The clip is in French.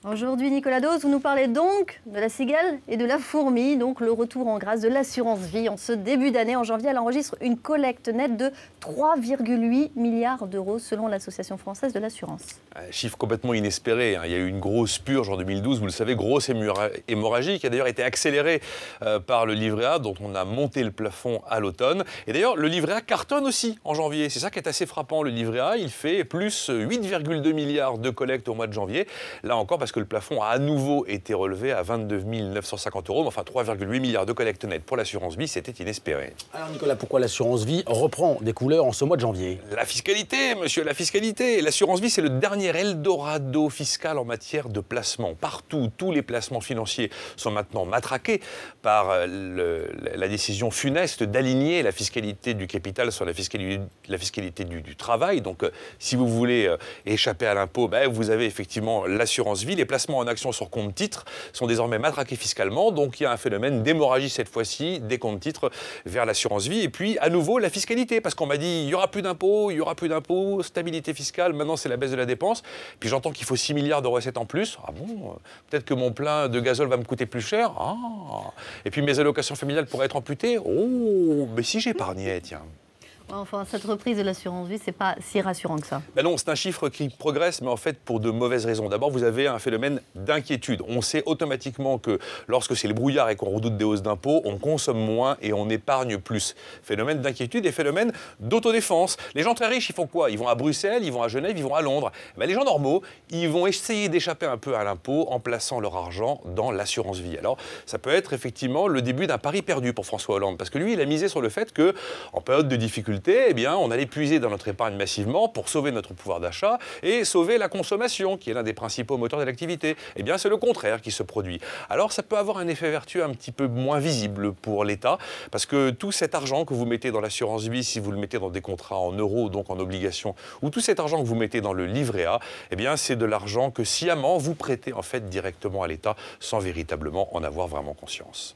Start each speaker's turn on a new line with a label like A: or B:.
A: Aujourd'hui, Nicolas Dose, vous nous parlez donc de la cigale et de la fourmi, donc le retour en grâce de l'assurance vie. En ce début d'année, en janvier, elle enregistre une collecte nette de 3,8 milliards d'euros selon l'Association française de l'assurance.
B: Un chiffre complètement inespéré. Il y a eu une grosse purge en 2012, vous le savez, grosse hémorragie qui a d'ailleurs été accélérée par le livret A dont on a monté le plafond à l'automne. Et d'ailleurs, le livret A cartonne aussi en janvier. C'est ça qui est assez frappant. Le livret A, il fait plus 8,2 milliards de collecte au mois de janvier. Là encore, parce que le plafond a à nouveau été relevé à 22 950 euros. Mais enfin, 3,8 milliards de collecte nette pour l'assurance vie, c'était inespéré.
C: Alors Nicolas, pourquoi l'assurance vie reprend des couleurs en ce mois de janvier?
B: La fiscalité, monsieur, la fiscalité. L'assurance vie, c'est le dernier Eldorado fiscal en matière de placement. Partout, tous les placements financiers sont maintenant matraqués par la décision funeste d'aligner la fiscalité du capital sur la fiscalité du travail. Donc, si vous voulez échapper à l'impôt, vous avez effectivement l'assurance vie. Les placements en actions sur compte titres sont désormais matraqués fiscalement. Donc, il y a un phénomène d'hémorragie cette fois-ci des comptes titres vers l'assurance vie. Et puis, à nouveau, la fiscalité. Parce qu'on m'a dit, il n'y aura plus d'impôts, il n'y aura plus d'impôts, stabilité fiscale. Maintenant, c'est la baisse de la dépense. Puis, j'entends qu'il faut 6 milliards de recettes en plus. Ah bon? Peut-être que mon plein de gazole va me coûter plus cher. Ah. Et puis, mes allocations familiales pourraient être amputées. Oh, mais si j'épargnais, tiens.
A: Enfin, cette reprise de l'assurance vie, c'est pas si rassurant que ça.
B: Non, c'est un chiffre qui progresse, mais en fait pour de mauvaises raisons. D'abord, vous avez un phénomène d'inquiétude. On sait automatiquement que lorsque c'est le brouillard et qu'on redoute des hausses d'impôts, on consomme moins et on épargne plus. Phénomène d'inquiétude et phénomène d'autodéfense. Les gens très riches, ils font quoi? Ils vont à Bruxelles, ils vont à Genève, ils vont à Londres. Les gens normaux, ils vont essayer d'échapper un peu à l'impôt en plaçant leur argent dans l'assurance vie. Alors, ça peut être effectivement le début d'un pari perdu pour François Hollande, parce que lui, il a misé sur le fait qu'en période de difficulté, on allait puiser dans notre épargne massivement pour sauver notre pouvoir d'achat et sauver la consommation, qui est l'un des principaux moteurs de l'activité. C'est le contraire qui se produit. Alors, ça peut avoir un effet vertueux un petit peu moins visible pour l'État, parce que tout cet argent que vous mettez dans l'assurance vie, si vous le mettez dans des contrats en euros, donc en obligations, ou tout cet argent que vous mettez dans le livret A, c'est de l'argent que sciemment vous prêtez en fait directement à l'État, sans véritablement en avoir vraiment conscience.